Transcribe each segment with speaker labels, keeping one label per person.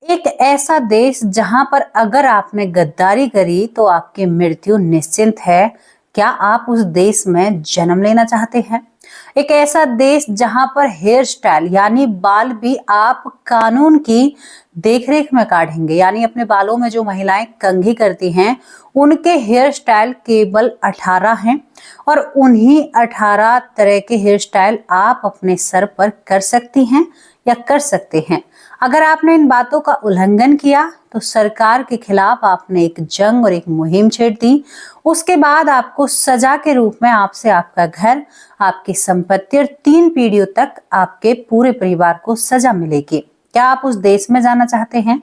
Speaker 1: एक ऐसा देश जहां पर अगर आपने गद्दारी करी तो आपकी मृत्यु निश्चित है। क्या आप उस देश में जन्म लेना चाहते हैं? एक ऐसा देश जहां पर हेयर स्टाइल यानी बाल भी आप कानून की देखरेख में काटेंगे, यानी अपने बालों में जो महिलाएं कंघी करती हैं उनके हेयर स्टाइल केवल 18 हैं और उन्हीं 18 तरह के हेयर स्टाइल आप अपने सर पर कर सकती हैं या कर सकते हैं। अगर आपने इन बातों का उल्लंघन किया तो सरकार के खिलाफ आपने एक जंग और एक मुहिम छेड़ दी। उसके बाद आपको सजा के रूप में आपसे आपका घर, आपकी संपत्ति और 3 पीढ़ियों तक आपके पूरे परिवार को सजा मिलेगी। क्या आप उस देश में जाना चाहते हैं?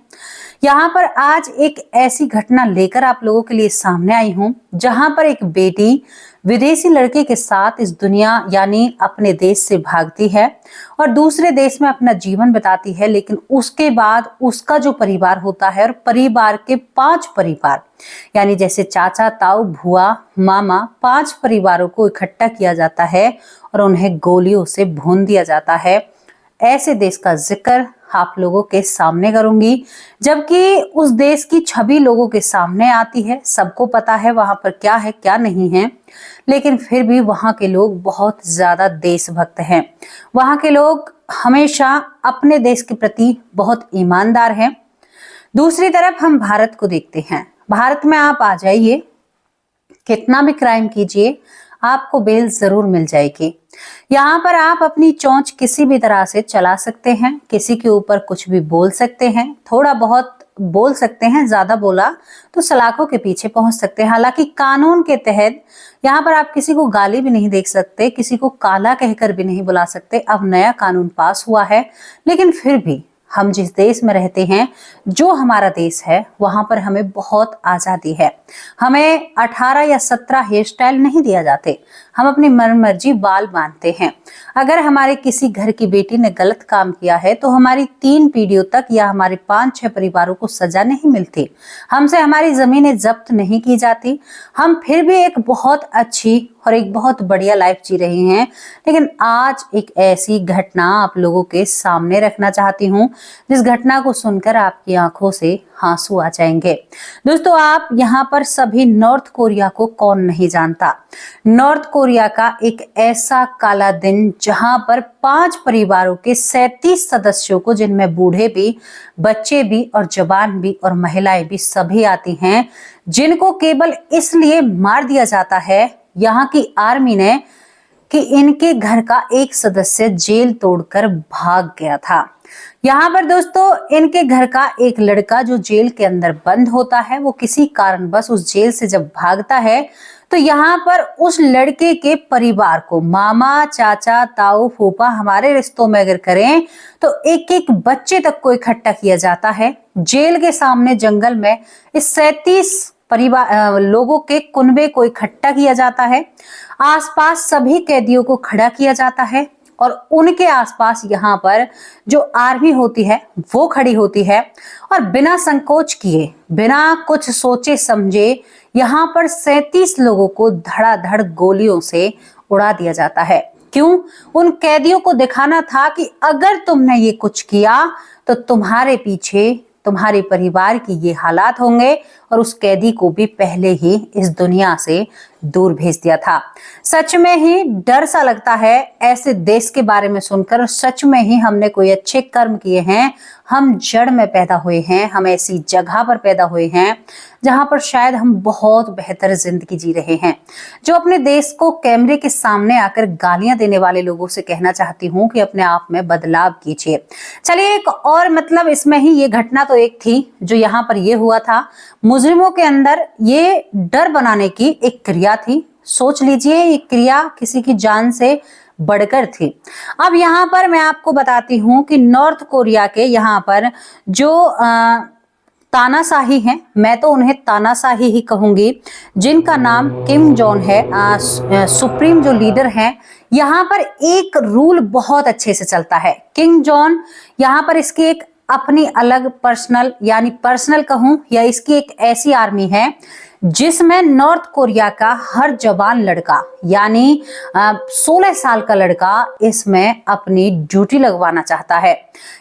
Speaker 1: यहाँ पर आज एक ऐसी घटना लेकर आप लोगों के लिए सामने आई हूँ जहां पर एक बेटी विदेशी लड़के के साथ इस दुनिया यानी अपने देश से भागती है और दूसरे देश में अपना जीवन बिताती है, लेकिन उसके बाद उसका जो परिवार होता है और परिवार के 5 परिवार यानी जैसे चाचा, ताऊ, भुआ, मामा, 5 परिवारों को इकट्ठा किया जाता है और उन्हें गोलियों से भून दिया जाता है। ऐसे देश का जिक्र आप लोगों के सामने करूंगी, जबकि उस देश की छवि लोगों के सामने आती है। सबको पता है वहां पर क्या है क्या नहीं है, लेकिन फिर भी वहां के लोग बहुत ज्यादा देशभक्त हैं। वहां के लोग हमेशा अपने देश के प्रति बहुत ईमानदार हैं। दूसरी तरफ हम भारत को देखते हैं। भारत में आप आ जाइए, कितना भी क्राइम कीजिए आपको बेल जरूर मिल जाएगी। यहाँ पर आप अपनी चोंच किसी भी तरह से चला सकते हैं, किसी के ऊपर कुछ भी बोल सकते हैं, थोड़ा बहुत बोल सकते हैं, ज्यादा बोला तो सलाखों के पीछे पहुंच सकते हैं। हालांकि कानून के तहत यहाँ पर आप किसी को गाली भी नहीं दे सकते, किसी को काला कहकर भी नहीं बुला सकते। अब नया कानून पास हुआ है, लेकिन फिर भी हम जिस देश में रहते हैं, जो हमारा देश है, वहां पर हमें बहुत आजादी है। हमें 18 या 17 हेयर स्टाइल नहीं दिया जाते, हम अपनी मनमर्जी बाल बांधते हैं। अगर हमारे किसी घर की बेटी ने गलत काम किया है तो हमारी 3 पीढ़ियों तक या हमारे 5-6 परिवारों को सजा नहीं मिलती, हमसे हमारी जमीनें जब्त नहीं की जाती, हम फिर भी एक बहुत अच्छी और एक बहुत बढ़िया लाइफ जी रहे हैं। लेकिन आज एक ऐसी घटना आप लोगों के सामने रखना चाहती हूँ जिस घटना को सुनकर आपकी आंखों से आंसू आ जाएंगे। दोस्तों, आप यहाँ पर सभी नॉर्थ कोरिया को कौन नहीं जानता। नॉर्थ कोरिया का एक ऐसा काला दिन जहां पर 5 परिवारों के 37 सदस्यों को, जिनमें बूढ़े भी, बच्चे भी और जवान भी और महिलाएं भी सभी आती हैं, जिनको केवल इसलिए मार दिया जाता है यहाँ की आर्मी ने कि इनके घर का एक सदस्य जेल तोड़कर भाग गया था। यहाँ पर दोस्तों, इनके घर का एक लड़का जो जेल के अंदर बंद होता है, वो किसी कारणवश उस जेल से जब भागता है तो यहाँ पर उस लड़के के परिवार को, मामा, चाचा, ताऊ, फूफा, हमारे रिश्तों में अगर करें तो एक एक बच्चे तक को इकट्ठा किया जाता है। जेल के सामने जंगल में इस 37 परिवार लोगों के कुनबे को इकट्ठा किया जाता है। आसपास सभी कैदियों को खड़ा किया जाता है और उनके आसपास यहाँ पर जो आर्मी होती है वो खड़ी होती है और बिना संकोच किए, बिना कुछ सोचे समझे यहाँ पर 37 लोगों को धड़ाधड़ गोलियों से उड़ा दिया जाता है। क्यों? उन कैदियों को दिखाना था कि अगर तुमने ये कुछ किया तो तुम्हारे पीछे तुम्हारे परिवार की ये हालात होंगे, और उस कैदी को भी पहले ही इस दुनिया से दूर भेज दिया था। सच में ही डर सा लगता है ऐसे देश के बारे में सुनकर। सच में ही हमने कोई अच्छे कर्म किए हैं, हम जड़ में पैदा हुए हैं, हम ऐसी जगह पर पैदा हुए हैं जहां पर शायद हम बहुत बेहतर जिंदगी जी रहे हैं। जो अपने देश को कैमरे के सामने आकर गालियां देने वाले लोगों से कहना चाहती हूँ कि अपने आप में बदलाव कीजिए। चलिए, एक और मतलब इसमें ही ये घटना तो एक थी जो यहाँ पर ये हुआ था, मुजरिमों के अंदर ये डर बनाने की एक क्रिया थी। सोच लीजिए, ये क्रिया किसी की जान से बढ़कर थी। अब यहाँ पर मैं आपको बताती हूँ कि नॉर्थ कोरिया के यहाँ पर जो तानाशाही हैं, मैं तो उन्हें तानाशाही ही कहूंगी, जिनका नाम किम जोंग है, सुप्रीम जो लीडर हैं, यहाँ पर एक रूल बहुत अच्छे से चलता है। किम जोंग यहाँ पर इसकी एक अपनी अलग पर्सनल, यानी पर्सनल कहूं या इसकी एक ऐसी आर्मी है जिसमें नॉर्थ कोरिया का हर जवान लड़का यानी 16 साल का लड़का इसमें अपनी ड्यूटी लगवाना चाहता है।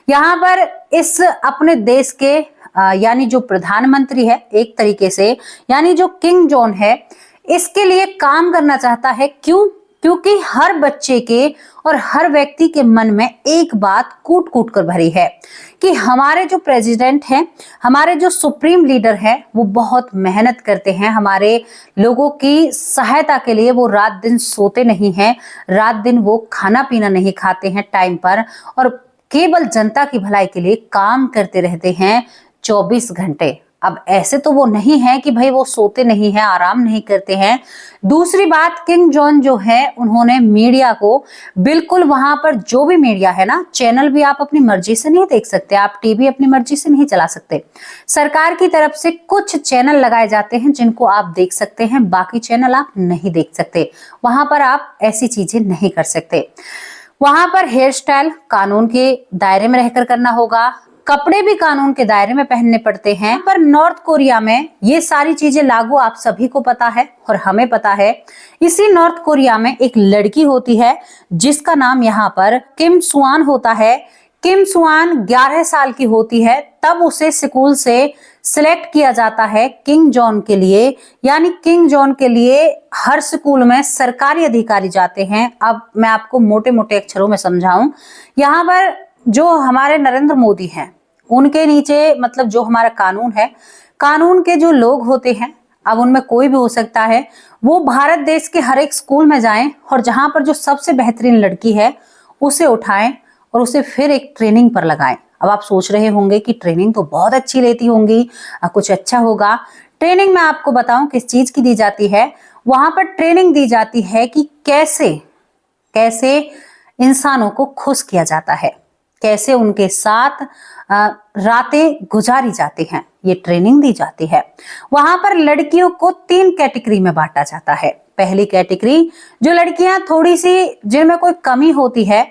Speaker 1: यहाँ पर इस अपने देश के यानी जो प्रधानमंत्री है एक तरीके से, यानी जो किम जोंग है, इसके लिए काम करना चाहता है। क्यों? क्योंकि हर बच्चे के और हर व्यक्ति के मन में एक बात कूट कूट कर भरी है कि हमारे जो प्रेसिडेंट हैं, हमारे जो सुप्रीम लीडर हैं, वो बहुत मेहनत करते हैं हमारे लोगों की सहायता के लिए। वो रात दिन सोते नहीं हैं, रात दिन वो खाना पीना नहीं खाते हैं टाइम पर, और केवल जनता की भलाई के लिए काम करते रहते हैं 24 घंटे। अब ऐसे तो वो नहीं है कि भाई वो सोते नहीं हैं, आराम नहीं करते हैं। दूसरी बात, किम जोंग जो है उन्होंने मीडिया को बिल्कुल, वहां पर जो भी मीडिया है ना, चैनल भी आप अपनी मर्जी से नहीं देख सकते, आप टीवी अपनी मर्जी से नहीं चला सकते। सरकार की तरफ से कुछ चैनल लगाए जाते हैं जिनको आप देख सकते हैं, बाकी चैनल आप नहीं देख सकते। वहां पर आप ऐसी चीजें नहीं कर सकते। वहां पर हेयर स्टाइल कानून के दायरे में रहकर करना होगा, कपड़े भी कानून के दायरे में पहनने पड़ते हैं। पर नॉर्थ कोरिया में ये सारी चीजें लागू आप सभी को पता है और हमें पता है। इसी नॉर्थ कोरिया में एक लड़की होती है जिसका नाम यहाँ पर किम स्वान होता है। किम स्वान 11 साल की होती है, तब उसे स्कूल से सिलेक्ट किया जाता है किम जोंग के लिए। यानी किम जोंग के लिए हर स्कूल में सरकारी अधिकारी जाते हैं। अब मैं आपको मोटे मोटे अक्षरों में समझाऊं, यहाँ पर जो हमारे नरेंद्र मोदी हैं उनके नीचे, मतलब जो हमारा कानून है, कानून के जो लोग होते हैं, अब उनमें कोई भी हो सकता है, वो भारत देश के हर एक स्कूल में जाएं और जहां पर जो सबसे बेहतरीन लड़की है उसे उठाएं और उसे फिर एक ट्रेनिंग पर लगाएं। अब आप सोच रहे होंगे कि ट्रेनिंग तो बहुत अच्छी लेती होंगी, कुछ अच्छा होगा। ट्रेनिंग मैं आपको बताऊं किस चीज की दी जाती है। वहां पर ट्रेनिंग दी जाती है कि कैसे कैसे इंसानों को खुश किया जाता है, कैसे उनके साथ रातें गुजारी जाती हैं, ये ट्रेनिंग दी जाती है। वहां पर लड़कियों को 3 कैटेगरी में बांटा जाता है। पहली कैटेगरी, जो लड़कियां थोड़ी सी जिनमें कोई कमी होती है,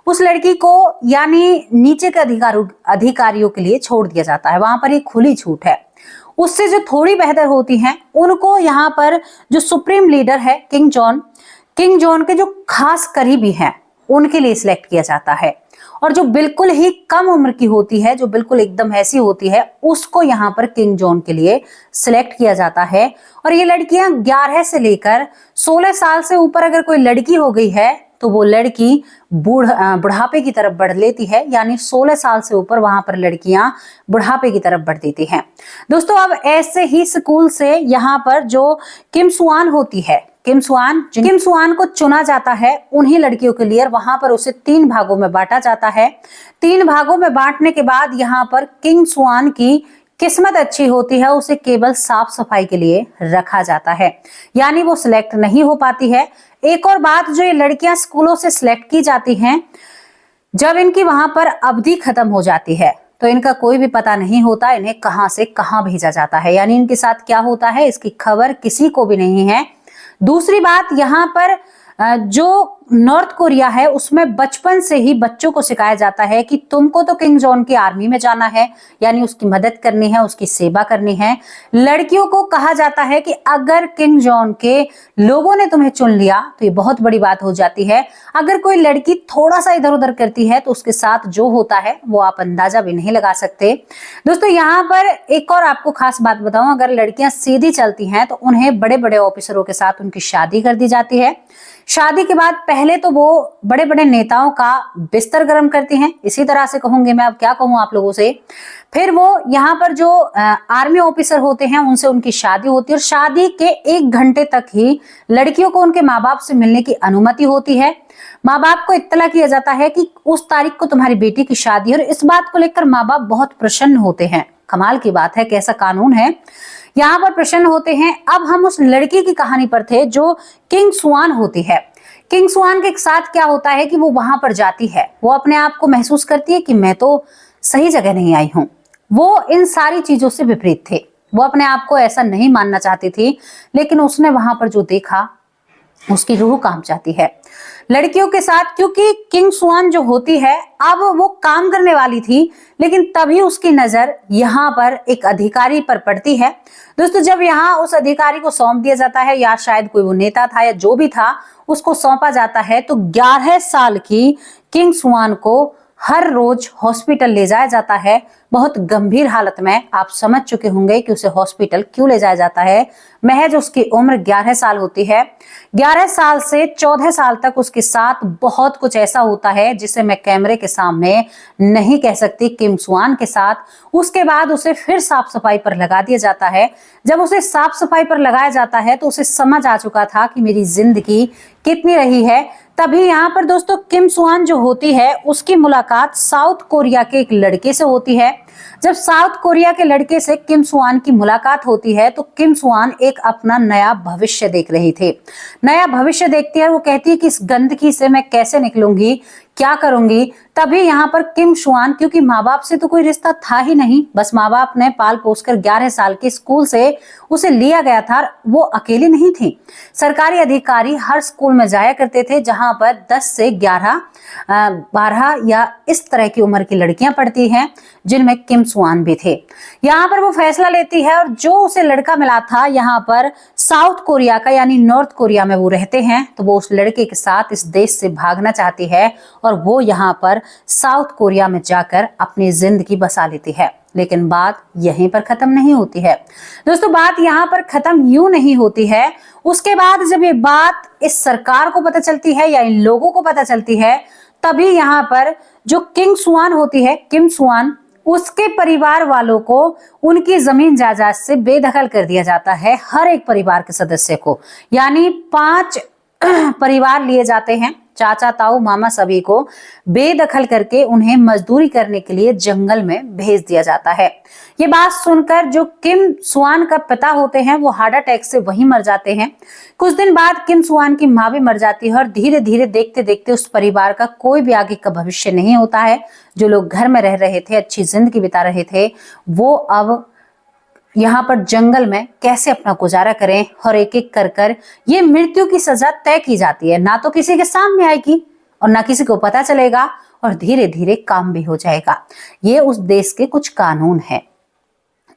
Speaker 1: उस लड़की को यानी नीचे के अधिकारियों के लिए छोड़ दिया जाता है। वहां पर ये खुली छूट है। उससे जो थोड़ी बेहतर होती हैं उनको यहाँ पर जो सुप्रीम लीडर है किम जोंग के जो खास करीबी हैं उनके लिए सिलेक्ट किया जाता है। और जो बिल्कुल ही कम उम्र की होती है, जो बिल्कुल एकदम ऐसी होती है, उसको यहाँ पर किम जोंग के लिए सिलेक्ट किया जाता है। और ये लड़कियां 11 से लेकर 16 साल से ऊपर अगर कोई लड़की हो गई है तो वो लड़की बुढ़ापे की तरफ बढ़ लेती है। यानी 16 साल से ऊपर वहां पर लड़कियां बुढ़ापे की तरफ बढ़ देती हैं। दोस्तों, अब ऐसे ही स्कूल से यहाँ पर जो किम स्वान होती है, किम स्वान को चुना जाता है उन्हीं लड़कियों के लिए। वहां पर उसे 3 भागों में बांटा जाता है। 3 भागों में बांटने के बाद यहाँ पर किम स्वान की किस्मत अच्छी होती है, उसे केवल साफ सफाई के लिए रखा जाता है, यानी वो सिलेक्ट नहीं हो पाती है। एक और बात, जो ये लड़कियां स्कूलों से सिलेक्ट की जाती हैं, जब इनकी वहां पर अवधि खत्म हो जाती है तो इनका कोई भी पता नहीं होता इन्हें कहां से कहां भेजा जाता है, यानी इनके साथ क्या होता है इसकी खबर किसी को भी नहीं है। दूसरी बात, यहाँ पर जो नॉर्थ कोरिया है उसमें बचपन से ही बच्चों को सिखाया जाता है कि तुमको तो किम जोंग की आर्मी में जाना है, यानी उसकी मदद करनी है, उसकी सेवा करनी है। लड़कियों को कहा जाता है कि अगर किम जोंग के लोगों ने तुम्हें चुन लिया तो ये बहुत बड़ी बात हो जाती है। अगर कोई लड़की थोड़ा सा इधर उधर करती है तो उसके साथ जो होता है वो आप अंदाजा भी नहीं लगा सकते। दोस्तों, यहाँ पर एक और आपको खास बात बताऊं, अगर लड़कियां सीधी चलती हैं तो उन्हें बड़े बड़े ऑफिसरों के साथ उनकी शादी कर दी जाती है। शादी के बाद पहले तो वो बड़े बड़े नेताओं का बिस्तर गर्म करती हैं, इसी तरह से कहूंगी मैं, अब क्या कहूं आप लोगों से। फिर वो यहाँ पर जो आर्मी ऑफिसर होते हैं उनसे उनकी शादी होती है और शादी के 1 घंटे तक ही लड़कियों को उनके माँ बाप से मिलने की अनुमति होती है। माँ बाप को इत्तला किया जाता है कि उस तारीख को तुम्हारी बेटी की शादी है, और इस बात को लेकर माँ बाप बहुत प्रसन्न होते हैं। कमाल की बात है, कैसा कानून है, यहाँ पर प्रसन्न होते हैं। अब हम उस लड़की की कहानी पर थे जो किम स्वान होती है। किम स्वान के साथ क्या होता है कि वो वहां पर जाती है, वो अपने आप को महसूस करती है कि मैं तो सही जगह नहीं आई हूँ। वो इन सारी चीजों से विपरीत थे, वो अपने आप को ऐसा नहीं मानना चाहती थी, लेकिन उसने वहां पर जो देखा उसकी रूह कांप जाती है। लड़कियों के साथ, क्योंकि किंग स्वान जो होती है अब वो काम करने वाली थी, लेकिन तभी उसकी नजर यहाँ पर एक अधिकारी पर पड़ती है। दोस्तों जब यहाँ उस अधिकारी को सौंप दिया जाता है, या शायद कोई वो नेता था या जो भी था उसको सौंपा जाता है, तो 11 साल की किंग स्वान को हर रोज हॉस्पिटल ले जाया जाता है बहुत गंभीर हालत में। आप समझ चुके होंगे कि उसे हॉस्पिटल क्यों ले जाया जाता है। महज उसकी उम्र 11 साल होती है। 11 साल से 14 साल तक उसके साथ बहुत कुछ ऐसा होता है जिसे मैं कैमरे के सामने नहीं कह सकती किंग स्वान के साथ। उसके बाद उसे फिर साफ सफाई पर लगा दिया जाता है। जब उसे साफ सफाई पर लगाया जाता है तो उसे समझ आ चुका था कि मेरी जिंदगी कितनी रही है। तभी यहाँ पर दोस्तों किम स्वान जो होती है उसकी मुलाकात साउथ कोरिया के एक लड़के से होती है। जब साउथ कोरिया के लड़के से किम स्वान की मुलाकात होती है तो किम स्वान एक अपना नया भविष्य देख रही थी। नया भविष्य देखती है, वो कहती है कि इस गंदगी से मैं कैसे निकलूंगी, क्या करूंगी। तभी यहाँ पर किम स्वान, क्योंकि माँ बाप से तो कोई रिश्ता था ही नहीं, बस माँ बाप ने पाल पोस कर 11 साल के स्कूल से उसे लिया गया था। वो अकेली नहीं थी, सरकारी अधिकारी हर स्कूल में जाया करते थे जहां पर 10 से 11, 12 या इस तरह की उम्र की लड़कियां पढ़ती हैं, जिनमें किम स्वान भी थे। यहाँ पर वो फैसला लेती है, और जो उसे लड़का मिला था यहाँ पर साउथ कोरिया का, यानी नॉर्थ कोरिया में वो रहते हैं, तो वो उस लड़के के साथ इस देश से भागना चाहती है और वो यहाँ पर साउथ कोरिया में जाकर अपनी जिंदगी बसा लेती है। लेकिन बात यहीं पर खत्म नहीं होती है दोस्तों। बात यहाँ पर खत्म यूं नहीं होती है। उसके बाद जब ये बात इस सरकार को पता चलती है या इन लोगों को पता चलती है, तभी यहाँ पर जो किंग स्वान होती है, किम स्वान, उसके परिवार वालों को उनकी जमीन जायदाद से बेदखल कर दिया जाता है। हर एक परिवार के सदस्य को, यानी 5 परिवार लिए जाते हैं, चाचा ताऊ मामा सभी को बेदखल करके उन्हें मजदूरी करने के लिए जंगल में भेज दिया जाता है। ये बात सुनकर जो किम स्वान का पिता होते हैं वो हार्ट अटैक से वहीं मर जाते हैं। कुछ दिन बाद किम स्वान की माँ भी मर जाती है और धीरे धीरे देखते देखते उस परिवार का कोई भी आगे का भविष्य नहीं होता है। जो लोग घर में रह रहे थे, अच्छी जिंदगी बिता रहे थे, वो अब यहाँ पर जंगल में कैसे अपना गुजारा करें, और एक एक कर कर ये मृत्यु की सजा तय की जाती है। ना तो किसी के सामने आएगी और ना किसी को पता चलेगा, और धीरे धीरे काम भी हो जाएगा। ये उस देश के कुछ कानून है।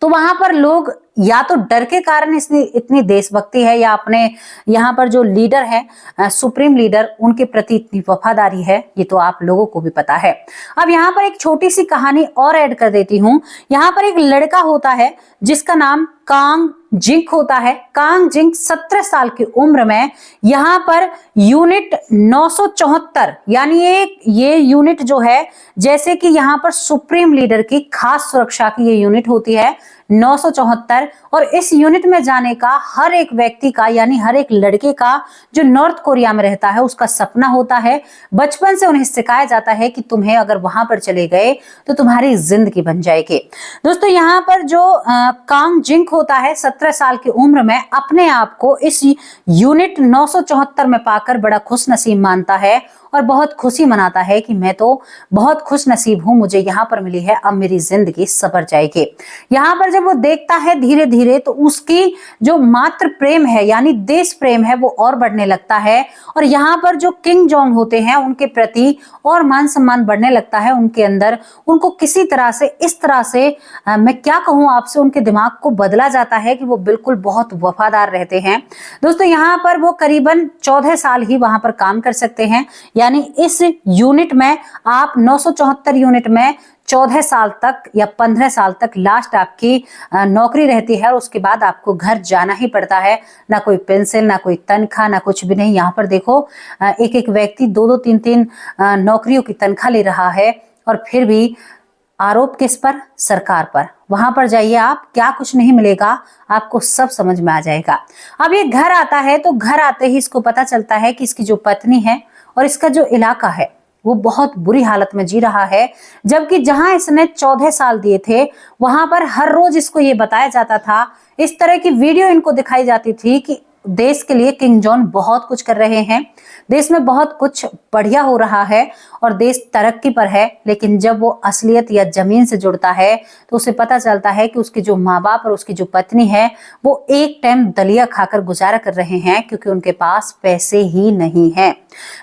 Speaker 1: तो वहां पर लोग या तो डर के कारण इतनी देशभक्ति है, या अपने यहाँ पर जो लीडर है, सुप्रीम लीडर, उनके प्रति इतनी वफादारी है, ये तो आप लोगों को भी पता है। अब यहाँ पर एक छोटी सी कहानी और ऐड कर देती हूँ। यहाँ पर एक लड़का होता है जिसका नाम कांग जिंग होता है। कांग जिंग 17 साल की उम्र में यहाँ पर यूनिट 974, यानी ये यूनिट जो है, जैसे कि यहाँ पर सुप्रीम लीडर की खास सुरक्षा की ये यूनिट होती है 974, और इस यूनिट में जाने का हर एक व्यक्ति का, यानी हर एक लड़के का जो नॉर्थ कोरिया में रहता है, उसका सपना होता है। बचपन से उन्हें सिखाया जाता है कि तुम्हें अगर वहां पर चले गए तो तुम्हारी जिंदगी बन जाएगी। दोस्तों यहाँ पर जो कांग जिंग होता है 17 साल की उम्र में, अपने आप को इस यूनिट 974 में पाकर बड़ा खुश नसीब मानता है और बहुत खुशी मनाता है कि मैं तो बहुत खुश नसीब हूं, मुझे यहाँ पर मिली है, अब मेरी जिंदगी सवर जाएगी। यहाँ पर जब वो देखता है धीरे धीरे, तो उसकी जो मातृ प्रेम है, यानी देश प्रेम है, वो और बढ़ने लगता है। और यहाँ पर जो किंग जोंग होते हैं उनके प्रति और मान सम्मान बढ़ने लगता है उनके अंदर। उनको किसी तरह से, इस तरह से मैं क्या कहूँ आपसे, उनके दिमाग को बदला जाता है कि वो बिल्कुल बहुत वफादार रहते हैं। दोस्तों यहाँ पर वो करीबन 14 साल ही वहां पर काम कर सकते हैं, यानी इस यूनिट में आप 974 यूनिट में 14 साल तक या 15 साल तक लास्ट आपकी नौकरी रहती है, और उसके बाद आपको घर जाना ही पड़ता है। ना कोई पेंशन, ना कोई तनख्वाह, ना कुछ भी नहीं। यहाँ पर देखो एक एक व्यक्ति 2-2, 3-3 नौकरियों की तनख्वाह ले रहा है, और फिर भी आरोप किस पर? सरकार पर। वहां पर जाइए आप, क्या कुछ नहीं मिलेगा, आपको सब समझ में आ जाएगा। अब ये घर आता है, तो घर आते ही इसको पता चलता है कि इसकी जो पत्नी है और इसका जो इलाका है वो बहुत बुरी हालत में जी रहा है। जबकि जहां इसने 14 साल दिए थे, वहां पर हर रोज इसको ये बताया जाता था, इस तरह की वीडियो इनको दिखाई जाती थी कि देश के लिए किंग जॉन बहुत कुछ कर रहे हैं, देश में बहुत कुछ बढ़िया हो रहा है और देश तरक्की पर है। लेकिन जब वो असलियत या जमीन से जुड़ता है तो उसे पता चलता है कि उसके जो माँ बाप और उसकी जो पत्नी है वो एक टाइम दलिया खाकर गुजारा कर रहे हैं, क्योंकि उनके पास पैसे ही नहीं है।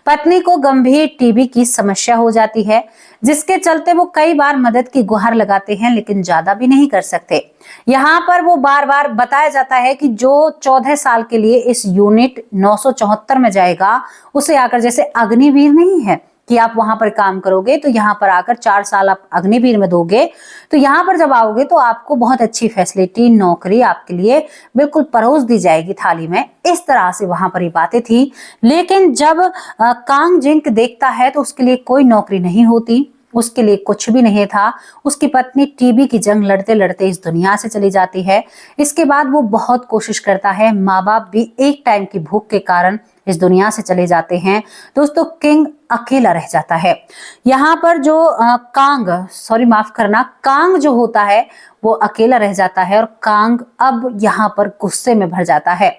Speaker 1: पत्नी को गंभीर टीबी की समस्या हो जाती है, जिसके चलते वो कई बार मदद की गुहार लगाते हैं, लेकिन ज्यादा भी नहीं कर सकते। यहाँ पर वो बार बार बताया जाता है कि जो 14 साल के लिए इस यूनिट 974 में जाएगा, उसे आकर, जैसे अग्निवीर नहीं है कि आप वहां पर काम करोगे तो यहाँ पर आकर 4 साल आप अग्निवीर में दोगे, तो यहाँ पर जब आओगे तो आपको बहुत अच्छी फैसिलिटी, नौकरी आपके लिए बिल्कुल परोस दी जाएगी थाली में। इस तरह से वहां पर ये बातें थी। लेकिन जब कांग जिंक देखता है तो उसके लिए कोई नौकरी नहीं होती, उसके लिए कुछ भी नहीं था। उसकी पत्नी टीबी की जंग लड़ते लड़ते इस दुनिया से चली जाती है। इसके बाद वो बहुत कोशिश करता है, माँ बाप भी एक टाइम की भूख के कारण इस दुनिया से चले जाते हैं। दोस्तों, किंग अकेला रह जाता है। यहाँ पर जो कांग जो होता है वो अकेला रह जाता है, और कांग अब यहाँ पर गुस्से में भर जाता है।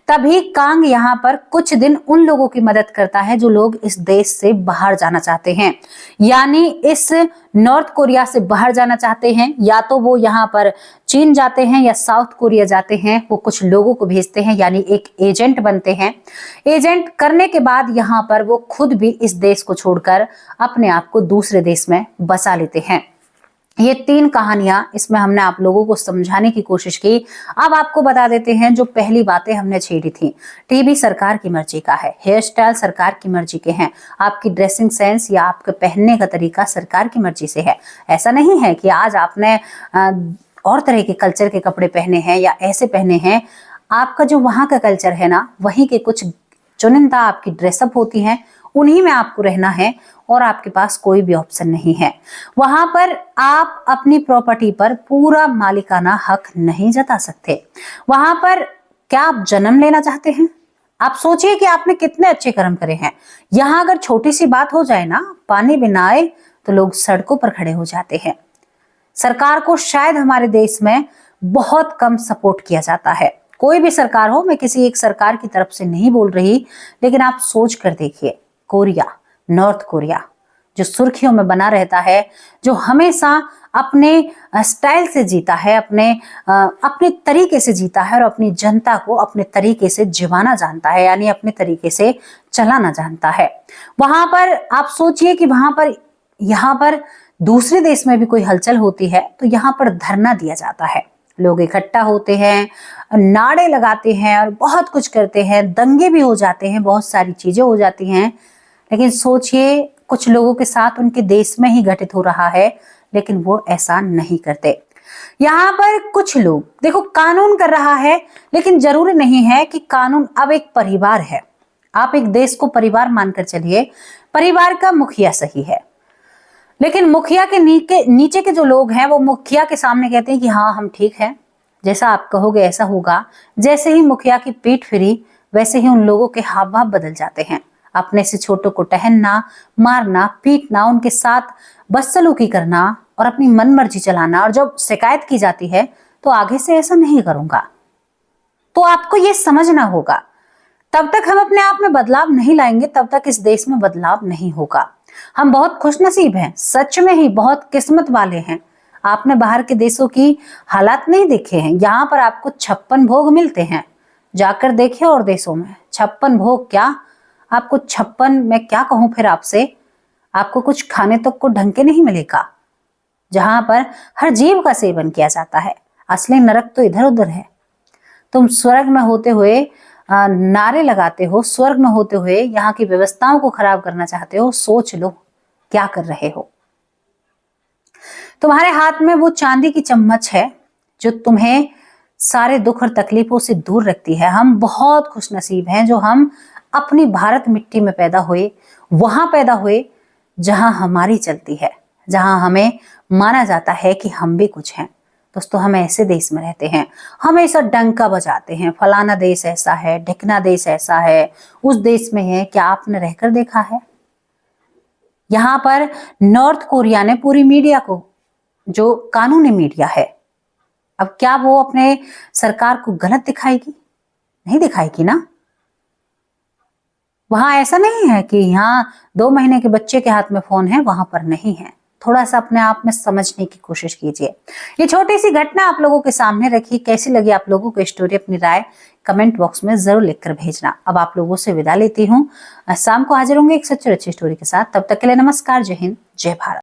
Speaker 1: तभी कांग यहाँ पर कुछ दिन उन लोगों की मदद करता है जो लोग इस देश से बाहर जाना चाहते हैं, यानी इस नॉर्थ कोरिया से बाहर जाना चाहते हैं। या तो वो यहाँ पर चीन जाते हैं या साउथ कोरिया जाते हैं। वो कुछ लोगों को भेजते हैं, यानी एक एजेंट बनते हैं। एजेंट करने के बाद यहाँ पर वो खुद भी इस देश को छोड़कर अपने आप को दूसरे देश में बसा लेते हैं। ये 3 कहानियां इसमें हमने आप लोगों को समझाने की कोशिश की। अब आपको बता देते हैं जो पहली बातें हमने छेड़ी थी। टीबी सरकार की मर्जी का है, हेयर स्टाइल सरकार की मर्जी के हैं, आपकी ड्रेसिंग सेंस या आपके पहनने का तरीका सरकार की मर्जी से है। ऐसा नहीं है कि आज आपने और तरह के कल्चर के कपड़े पहने हैं या ऐसे पहने हैं। आपका जो वहां का कल्चर है ना, वहीं के कुछ चुनिंदा आपकी ड्रेसअप होती हैं, उन्हीं में आपको रहना है और आपके पास कोई भी ऑप्शन नहीं है। वहां पर आप अपनी प्रॉपर्टी पर पूरा मालिकाना हक नहीं जता सकते। वहां पर क्या आप जन्म लेना चाहते हैं? आप सोचिए कि आपने कितने अच्छे कर्म करे हैं। यहाँ अगर छोटी सी बात हो जाए ना, पानी भी ना आए तो लोग सड़कों पर खड़े हो जाते हैं। सरकार को शायद हमारे देश में बहुत कम सपोर्ट किया जाता है। कोई भी सरकार हो, मैं किसी एक सरकार की तरफ से नहीं बोल रही, लेकिन आप सोच कर देखिए, कोरिया, नॉर्थ कोरिया जो सुर्खियों में बना रहता है, जो हमेशा अपने स्टाइल से जीता है, अपने तरीके से जीता है और अपनी जनता को अपने तरीके से जिवाना जानता है, यानी अपने तरीके से चलाना जानता है। वहां पर आप सोचिए कि यहाँ पर दूसरे देश में भी कोई हलचल होती है तो यहाँ पर धरना दिया जाता है। लोग इकट्ठा होते हैं, नारे लगाते हैं और बहुत कुछ करते हैं, दंगे भी हो जाते हैं, बहुत सारी चीजें हो जाती हैं। लेकिन सोचिए, कुछ लोगों के साथ उनके देश में ही घटित हो रहा है, लेकिन वो ऐसा नहीं करते। यहाँ पर कुछ लोग, देखो, कानून कर रहा है, लेकिन जरूरी नहीं है कि कानून अब एक परिवार है। आप एक देश को परिवार मानकर चलिए, परिवार का मुखिया सही है, लेकिन मुखिया के नीचे के जो लोग हैं वो मुखिया के सामने कहते हैं कि हाँ हम ठीक हैं, जैसा आप कहोगे ऐसा होगा। जैसे ही मुखिया की पीठ फिरी, वैसे ही उन लोगों के हाव भाव बदल जाते हैं। अपने से छोटों को टहनना, मारना, पीटना, उनके साथ बदसलूकी करना और अपनी मनमर्जी चलाना। और जब शिकायत की जाती है तो आगे से ऐसा नहीं करूंगा। तो आपको ये समझना होगा, तब तक हम अपने आप में बदलाव नहीं लाएंगे, तब तक इस देश में बदलाव नहीं होगा। हम बहुत खुशनसीब हैं, सच में ही बहुत किस्मत वाले हैं। आपने बाहर के देशों की हालात नहीं देखे हैं। यहाँ पर आपको 56 भोग मिलते हैं। जाकर देखिए और देशों में 56 भोग क्या, आपको 56 मैं क्या कहूं फिर आपसे, आपको कुछ खाने तक को ढंग के नहीं मिलेगा। जहां पर हर जीव का सेवन किया जाता है। असली नरक तो इधर उधर है। तुम स्वर्ग में होते हुए नारे लगाते हो, स्वर्ग में होते हुए यहाँ की व्यवस्थाओं को खराब करना चाहते हो। सोच लो क्या कर रहे हो। तुम्हारे हाथ में वो चांदी की चम्मच है जो तुम्हें सारे दुख और तकलीफों से दूर रखती है। हम बहुत खुशनसीब हैं जो हम अपनी भारत मिट्टी में पैदा हुए, वहां पैदा हुए जहां हमारी चलती है, जहां हमें माना जाता है कि हम भी कुछ हैं। दोस्तों, हम ऐसे देश में रहते हैं, हमेशा डंका बजाते हैं, फलाना देश ऐसा है, ढिकना देश ऐसा है, उस देश में है। क्या आपने रहकर देखा है? यहाँ पर नॉर्थ कोरिया ने पूरी मीडिया को, जो कानूनी मीडिया है, अब क्या वो अपने सरकार को गलत दिखाएगी? नहीं दिखाएगी ना। वहां ऐसा नहीं है कि यहाँ 2 महीने के बच्चे के हाथ में फोन है, वहां पर नहीं है। थोड़ा सा अपने आप में समझने की कोशिश कीजिए। ये छोटी सी घटना आप लोगों के सामने रखी, कैसी लगी आप लोगों को स्टोरी, अपनी राय कमेंट बॉक्स में जरूर लिखकर भेजना। अब आप लोगों से विदा लेती हूँ, शाम को हाजिर होंगे एक सच्ची और अच्छी स्टोरी के साथ। तब तक के लिए नमस्कार, जय हिंद, जय भारत।